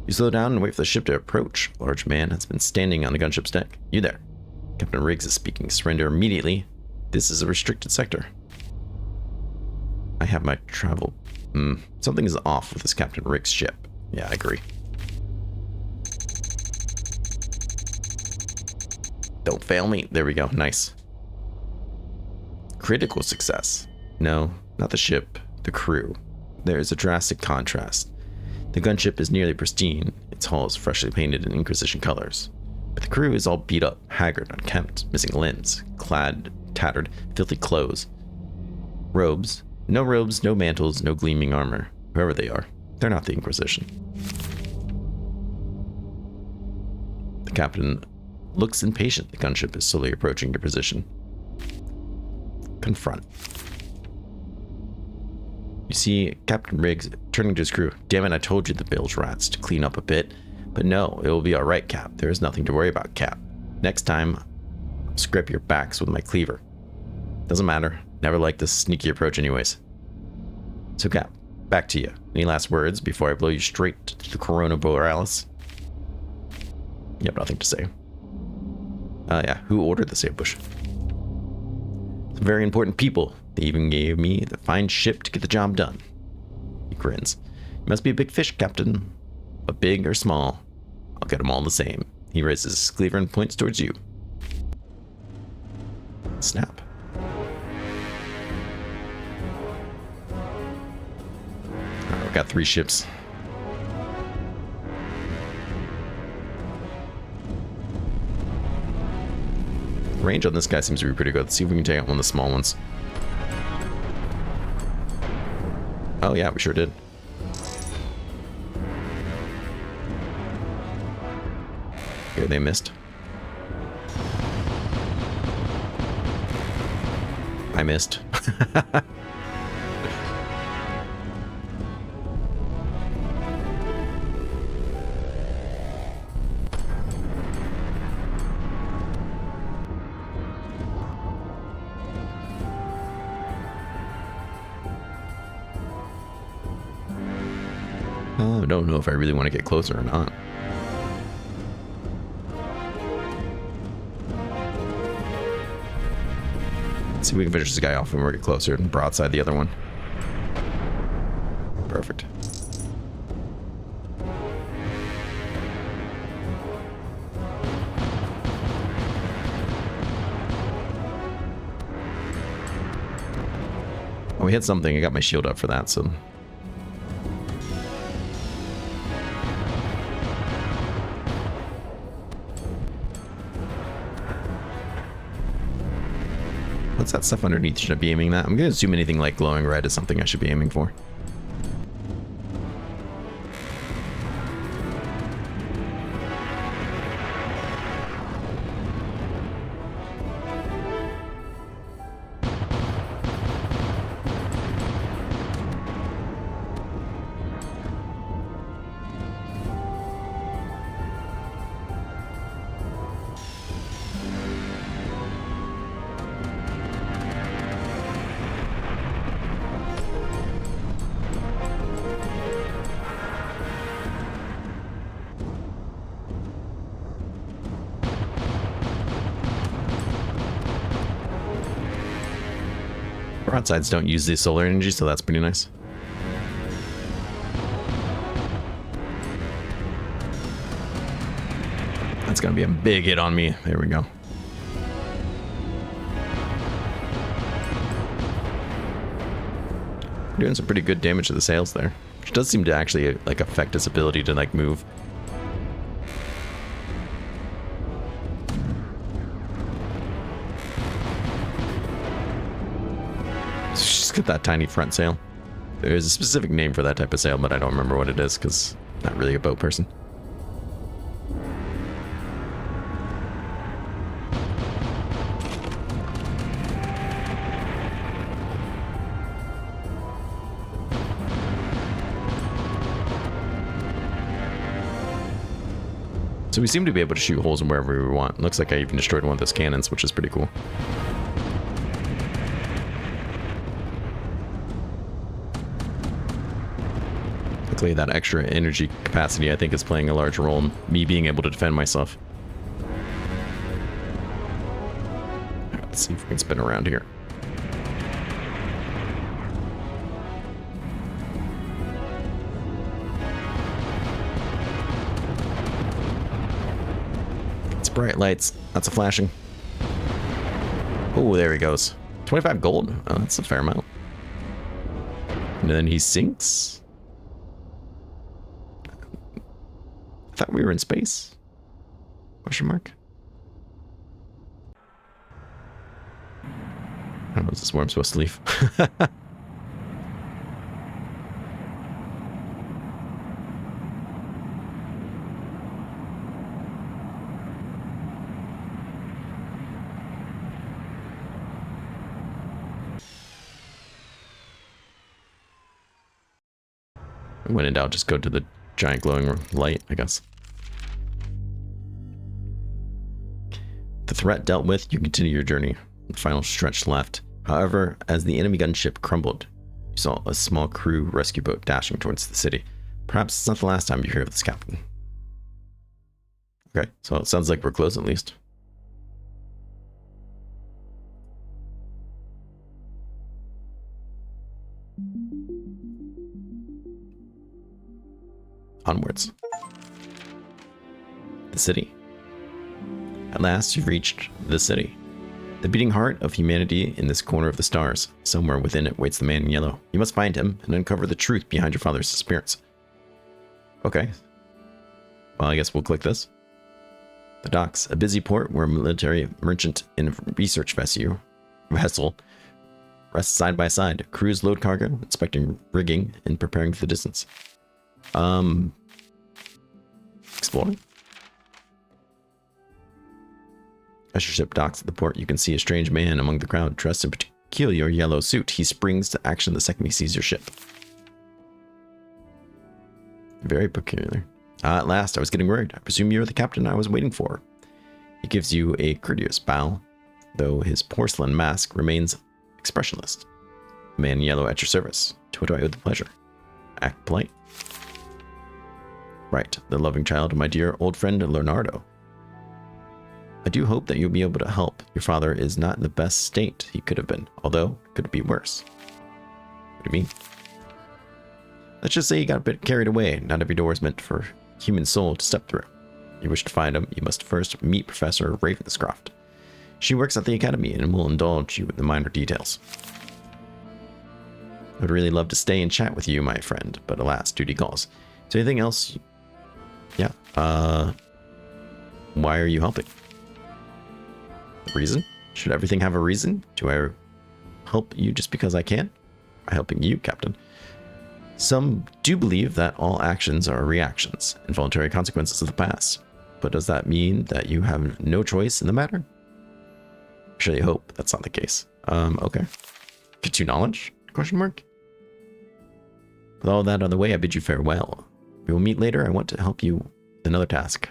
You slow down and wait for the ship to approach. A large man has been standing on the gunship's deck. You there. Captain Riggs is speaking. Surrender immediately. This is a restricted sector. I have my travel. Something is off with this Captain Riggs ship. Yeah, I agree. Don't fail me. There we go. Nice. Critical success. No, not the ship. The crew. There is a drastic contrast. The gunship is nearly pristine. Its hull is freshly painted in Inquisition colors. But the crew is all beat up, haggard, unkempt, missing limbs, clad, tattered, filthy clothes. Robes. No robes, no mantles, no gleaming armor. Whoever they are, they're not the Inquisition. The captain looks impatient. The gunship is slowly approaching your position. Confront. You see Captain Riggs turning to his crew. Damn it, I told you the bilge rats to clean up a bit. But no, it will be alright, Cap. There is nothing to worry about, Cap. Next time, I'll scrape your backs with my cleaver. Doesn't matter. Never liked this sneaky approach anyways. So Cap, back to you. Any last words before I blow you straight to the Corona Borealis? You have nothing to say. Yeah, who ordered the safe bush? Some very important people. They even gave me the fine ship to get the job done. He grins. You must be a big fish, Captain. But big or small, I'll get them all the same. He raises his cleaver and points towards you. Snap. Alright, we've got 3 ships. The range on this guy seems to be pretty good. Let's see if we can take out one of the small ones. Oh yeah, we sure did. Here they missed. I missed. I don't know if I really want to get closer or not. Let's see if we can finish this guy off when we get closer and broadside the other one. Perfect. Oh, we hit something. I got my shield up for that, so... What's that stuff underneath? Should I be aiming that? I'm going to assume anything like glowing red is something I should be aiming for. Broadsides don't use the solar energy, so that's pretty nice. That's gonna be a big hit on me. There we go. Doing some pretty good damage to the sails there, which does seem to actually like affect his ability to like move. Just get that tiny front sail. There's a specific name for that type of sail, but I don't remember what it is because I'm not really a boat person. So we seem to be able to shoot holes in wherever we want. Looks like I even destroyed one of those cannons, which is pretty cool. Luckily, that extra energy capacity, I think, is playing a large role in me being able to defend myself. Right, let's see if we can spin around here. Bright lights. That's a flashing. Oh, there he goes. 25 gold. Oh, that's a fair amount. And then he sinks. I thought we were in space. Question mark. I don't know, is this where I'm supposed to leave? When in doubt, just go to the giant glowing light, I guess. The threat dealt with, you continue your journey. The final stretch left. However, as the enemy gunship crumbled, you saw a small crew rescue boat dashing towards the city. Perhaps it's not the last time you hear of this captain. Okay, so it sounds like we're close at least. Onwards. The city. At last, you've reached the city. The beating heart of humanity in this corner of the stars. Somewhere within it waits the man in yellow. You must find him and uncover the truth behind your father's disappearance. Okay. Well, I guess we'll click this. The docks, a busy port where a military merchant and a research vessel rest side by side. Crews load cargo, inspecting rigging, and preparing for the distance. Exploring. As your ship docks at the port, you can see a strange man among the crowd dressed in a peculiar yellow suit. He springs to action the second he sees your ship. Very peculiar. At last, I was getting worried. I presume you're the captain I was waiting for. He gives you a courteous bow, though his porcelain mask remains expressionless. Man in yellow at your service. To what do I owe the pleasure? Act polite. Right, the loving child of my dear old friend Leonardo. I do hope that you'll be able to help. Your father is not in the best state he could have been, although could be worse. What do you mean? Let's just say he got a bit carried away. Not every door is meant for human soul to step through. You wish to find him, you must first meet Professor Ravenscroft. She works at the academy and will indulge you with the minor details. I would really love to stay and chat with you, my friend, but alas, duty calls. Is there anything else? Yeah. Why are you helping? Reason? Should everything have a reason? Do I help you just because I can? I'm helping you, Captain. Some do believe that all actions are reactions, involuntary consequences of the past. But does that mean that you have no choice in the matter? I surely hope that's not the case. Okay. Get you knowledge? Question mark. With all that on the way, I bid you farewell. We will meet later. I want to help you with another task.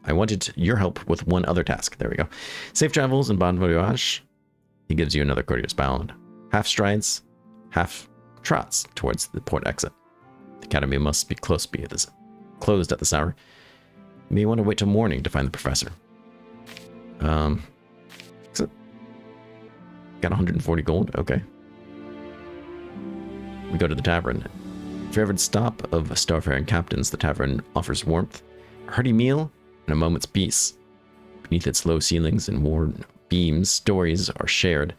I wanted your help with one other task. There we go. Safe travels and bon voyage. He gives you another courteous bow. Half strides, half trots towards the port exit. The academy must be closed at this hour. You may want to wait till morning to find the professor. Exit. Got 140 gold. Okay. We go to the tavern. Favorite stop of starfaring captains, the tavern offers warmth, a hearty meal, and a moment's peace. Beneath its low ceilings and worn beams, stories are shared,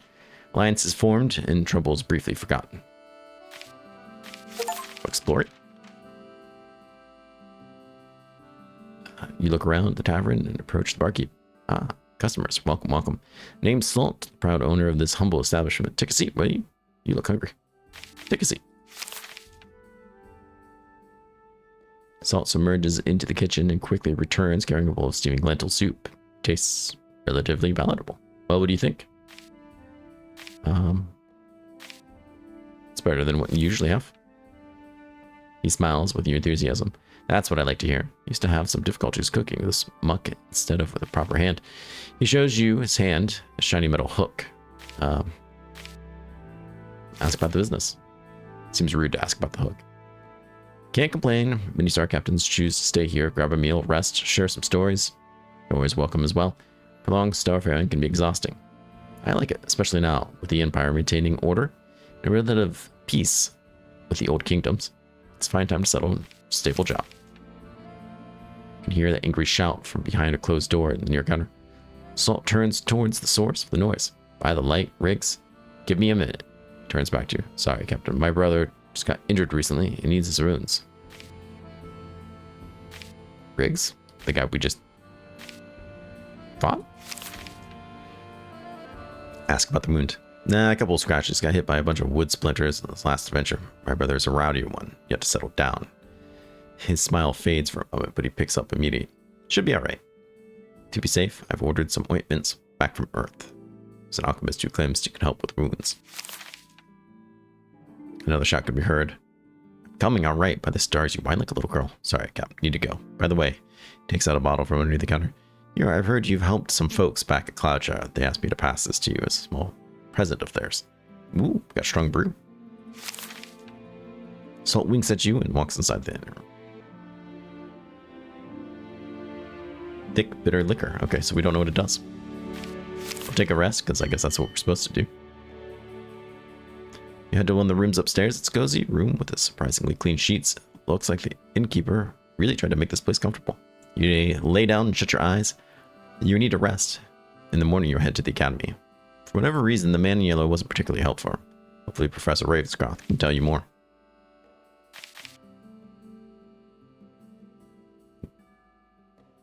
alliances formed, and troubles briefly forgotten. Explore it. You look around the tavern and approach the barkeep. Ah, customers, welcome, welcome. Name's Salt, proud owner of this humble establishment. Take a seat, will you? You look hungry. Take a seat. Salt submerges into the kitchen and quickly returns carrying a bowl of steaming lentil soup. Tastes relatively palatable. Well, what do you think? It's better than what you usually have. He smiles with your enthusiasm. That's what I like to hear. Used to have some difficulties cooking this muck instead of with a proper hand. He shows you his hand, a shiny metal hook. Ask about the business. Seems rude to ask about the hook. Can't complain. Many star captains choose to stay here, grab a meal, rest, share some stories. You're always welcome as well. Prolonged starfaring can be exhausting. I like it, especially now, with the Empire maintaining order and a relative peace with the old kingdoms. It's a fine time to settle a stable job. You can hear the angry shout from behind a closed door in the near counter. Salt turns towards the source of the noise. By the light, Riggs. Give me a minute. Turns back to you. Sorry, Captain. My brother just got injured recently and needs his runes. Riggs? The guy we just fought? Ask about the wound. Nah, a couple of scratches. Got hit by a bunch of wood splinters in this last adventure. My brother's a rowdy one. Yet to settle down. His smile fades for a moment, but he picks up immediately. Should be alright. To be safe, I've ordered some ointments back from Earth. There's an alchemist who claims you can help with wounds. Another shout could be heard. Coming, all right. By the stars, you whine like a little girl. Sorry, Cap. Need to go. By the way, takes out a bottle from underneath the counter. Here, I've heard you've helped some folks back at Cloudshire. They asked me to pass this to you as a small present of theirs. Ooh, got strong brew. Salt winks at you and walks inside the room. Thick, bitter liquor. Okay, so we don't know what it does. We'll take a rest, because I guess that's what we're supposed to do. You head to one of the rooms upstairs. It's a cozy room with surprisingly clean sheets. Looks like the innkeeper really tried to make this place comfortable. You lay down and shut your eyes. You need a rest. In the morning, you head to the academy. For whatever reason, the man in yellow wasn't particularly helpful. Hopefully, Professor Ravenscroft can tell you more.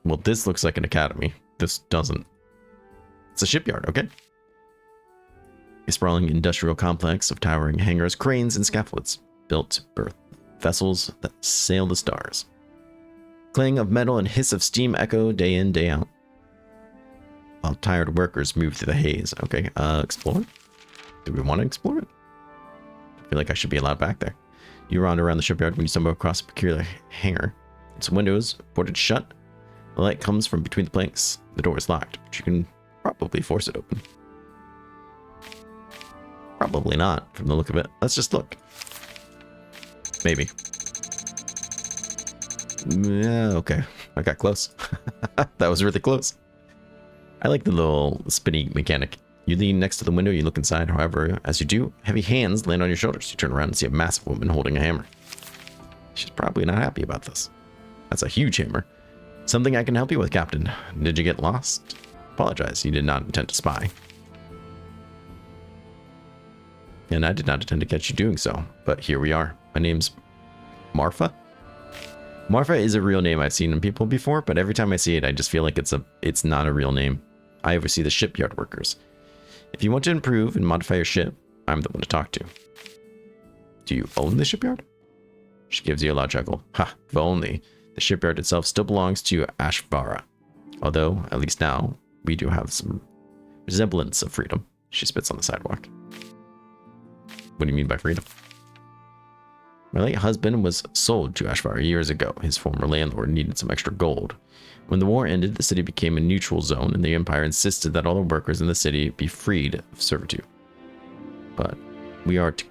Well, this looks like an academy. This doesn't. It's a shipyard, okay? A sprawling industrial complex of towering hangars, cranes, and scaffolds built to berth vessels that sail the stars. Clang of metal and hiss of steam echo day in, day out. While tired workers move through the haze. Okay, explore? Do we want to explore it? I feel like I should be allowed back there. You wander around the shipyard when you stumble across a peculiar hangar. Its windows boarded shut. The light comes from between the planks. The door is locked, but you can probably force it open. Probably not, from the look of it. Let's just look. Maybe. Yeah, okay. I got close. That was really close. I like the little spinny mechanic. You lean next to the window, you look inside. However, as you do, heavy hands land on your shoulders. You turn around and see a massive woman holding a hammer. She's probably not happy about this. That's a huge hammer. Something I can help you with, Captain. Did you get lost? Apologize, you did not intend to spy. And I did not intend to catch you doing so, but here we are. My name's Marfa. Marfa is a real name I've seen in people before, but every time I see it, I just feel like it's not a real name. I oversee the shipyard workers. If you want to improve and modify your ship, I'm the one to talk to. Do you own the shipyard? She gives you a loud chuckle. Ha, if only. The shipyard itself still belongs to Ashvara. Although, at least now, we do have some resemblance of freedom. She spits on the sidewalk. What do you mean by freedom? My late husband was sold to Ashvara years ago. His former landlord needed some extra gold. When the war ended, the city became a neutral zone, and the Empire insisted that all the workers in the city be freed of servitude. But we are to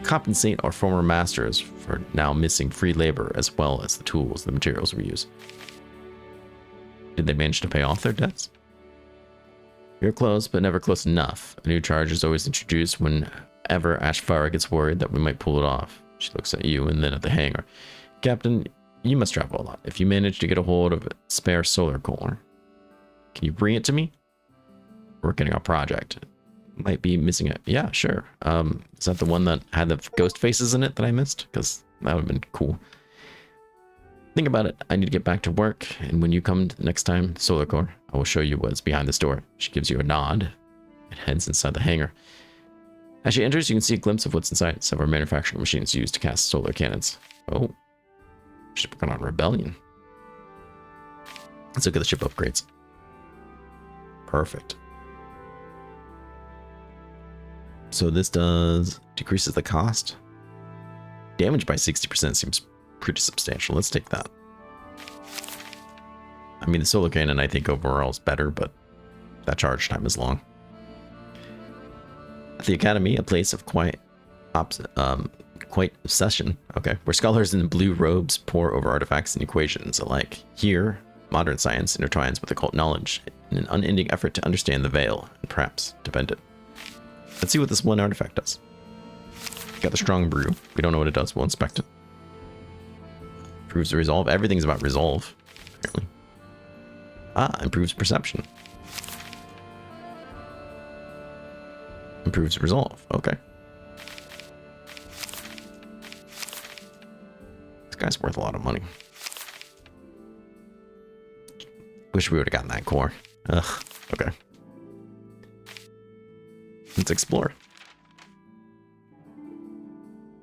compensate our former masters for now missing free labor as well as the tools and materials we use. Did they manage to pay off their debts? You're close, but never close enough. A new charge is always introduced whenever Ashvara gets worried that we might pull it off. She looks at you and then at the hangar. Captain, you must travel a lot. If you manage to get a hold of a spare solar core, can you bring it to me? We're getting our project. Might be missing it. Yeah, sure. Is that the one that had the ghost faces in it that I missed? Because that would have been cool. Think about it. I need to get back to work, and when you come next time, solar core, I will show you what's behind this door. She gives you a nod and heads inside the hangar. As she enters, you can see a glimpse of what's inside. Several manufacturing machines used to cast solar cannons. Oh, ship working on rebellion. Let's look at the ship upgrades. Perfect. So this decreases the cost. Damage by 60% seems pretty substantial. Let's take that. I mean, the solar cannon I think overall is better, but that charge time is long. At the Academy, a place of quiet obsession, okay, where scholars in blue robes pore over artifacts and equations alike. Here, modern science intertwines with occult knowledge in an unending effort to understand the veil and perhaps defend it. Let's see what this one artifact does. Got the strong brew. We don't know what it does. We'll inspect it. Improves the resolve. Everything's about resolve, apparently. Ah, improves perception. Improves resolve. Okay. This guy's worth a lot of money. Wish we would have gotten that core. Ugh. Okay. Let's explore.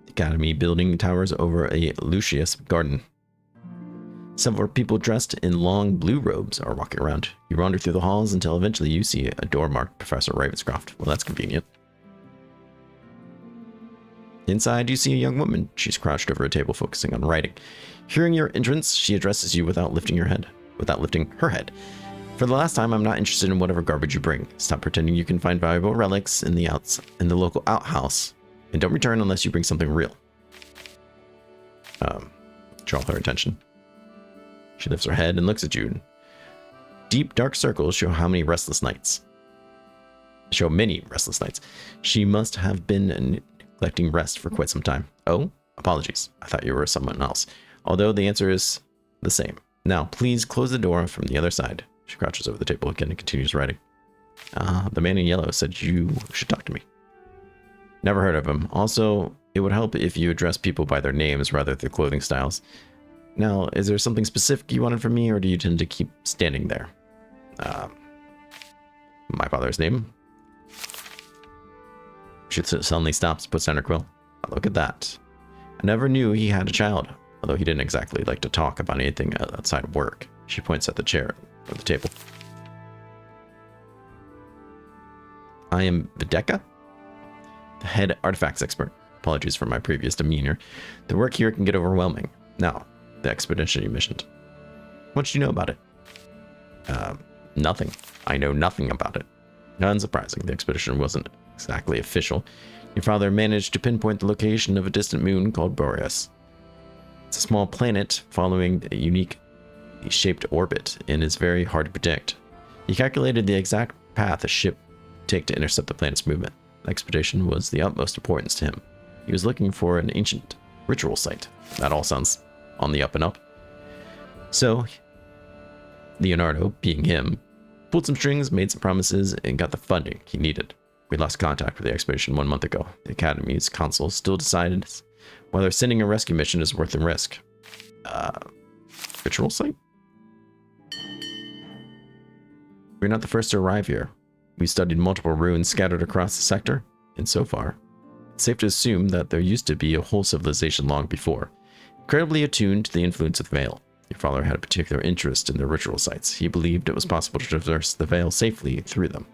The Academy building towers over a luscious garden. Several people dressed in long blue robes are walking around. You wander through the halls until eventually you see a door marked Professor Ravenscroft. Well, that's convenient. Inside, you see a young woman. She's crouched over a table, focusing on writing. Hearing your entrance, she addresses you without lifting her head. For the last time, I'm not interested in whatever garbage you bring. Stop pretending you can find valuable relics in the local outhouse, and don't return unless you bring something real. Draw her attention. She lifts her head and looks at you. Deep, dark circles show many restless nights. She must have been neglecting rest for quite some time. Oh, apologies. I thought you were someone else. Although the answer is the same. Now, please close the door from the other side. She crouches over the table again and continues writing. The man in yellow said you should talk to me. Never heard of him. Also, it would help if you address people by their names rather than their clothing styles. Now, is there something specific you wanted from me, or do you tend to keep standing there? My father's name? She suddenly stops, puts down her quill. Look at that. I never knew he had a child, although he didn't exactly like to talk about anything outside of work. She points at the chair or the table. I am Videka, the head artifacts expert. Apologies for my previous demeanor. The work here can get overwhelming. Now, the expedition you missioned. What did you know about it? Nothing. I know nothing about it. Unsurprising, the expedition wasn't exactly official. Your father managed to pinpoint the location of a distant moon called Boreas. It's a small planet following a unique shaped orbit and is very hard to predict. He calculated the exact path a ship would take to intercept the planet's movement. The expedition was the utmost importance to him. He was looking for an ancient ritual site. That all sounds on the up and up. So, Leonardo, being him, pulled some strings, made some promises, and got the funding he needed. We lost contact with the expedition 1 month ago. The Academy's council still decided whether sending a rescue mission is worth the risk. Ritual site? We're not the first to arrive here. We studied multiple ruins scattered across the sector, and so far, it's safe to assume that there used to be a whole civilization long before, incredibly attuned to the influence of the Veil. Your father had a particular interest in the ritual sites. He believed it was possible to traverse the Veil safely through them.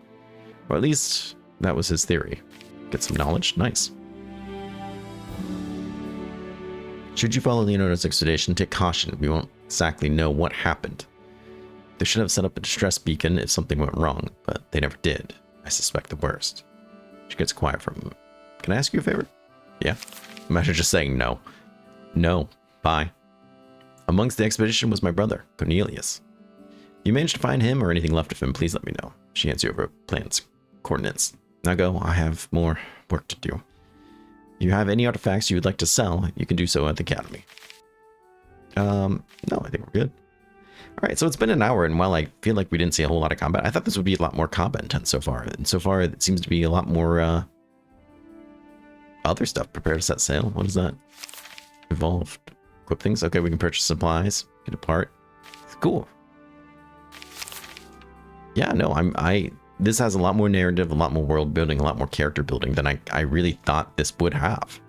Or at least, that was his theory. Get some knowledge? Nice. Should you follow Leonardo's expedition, take caution. We won't exactly know what happened. They should have set up a distress beacon if something went wrong, but they never did. I suspect the worst. She gets quiet for a moment. Can I ask you a favor? Yeah. Imagine just saying no. No. Bye. Amongst the expedition was my brother, Cornelius. If you managed to find him or anything left of him, please let me know. She hands you over plan's coordinates. Now go, I have more work to do. If you have any artifacts you would like to sell, you can do so at the Academy. No, I think we're good. Alright, so it's been an hour, and while I feel like we didn't see a whole lot of combat, I thought this would be a lot more combat intense so far. And so far, it seems to be a lot more, other stuff. Prepare to set sail. What is that? Evolved. Equip things. Okay, we can purchase supplies. Get a part. Cool. Yeah, no, this has a lot more narrative, a lot more world building, a lot more character building than I really thought this would have.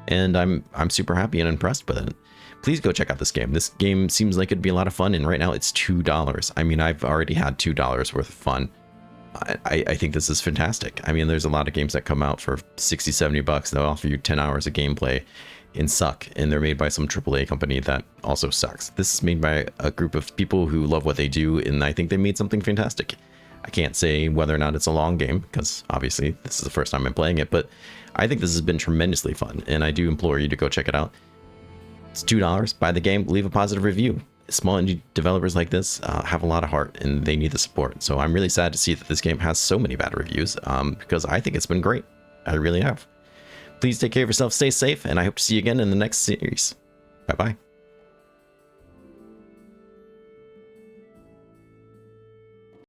And I'm super happy and impressed with it. Please go check out this game. This game seems like it'd be a lot of fun, and right now it's $2. I mean, I've already had $2 worth of fun. I think this is fantastic. I mean, there's a lot of games that come out for 60, 70 bucks. They'll offer you 10 hours of gameplay and suck, and they're made by some AAA company that also sucks. This is made by a group of people who love what they do, and I think they made something fantastic. I can't say whether or not it's a long game, because obviously this is the first time I'm playing it, but I think this has been tremendously fun, and I do implore you to go check it out. It's $2. Buy the game, leave a positive review. Small indie developers like this have a lot of heart, and they need the support. So I'm really sad to see that this game has so many bad reviews, because I think it's been great. I really have. Please take care of yourself, stay safe, and I hope to see you again in the next series. Bye-bye.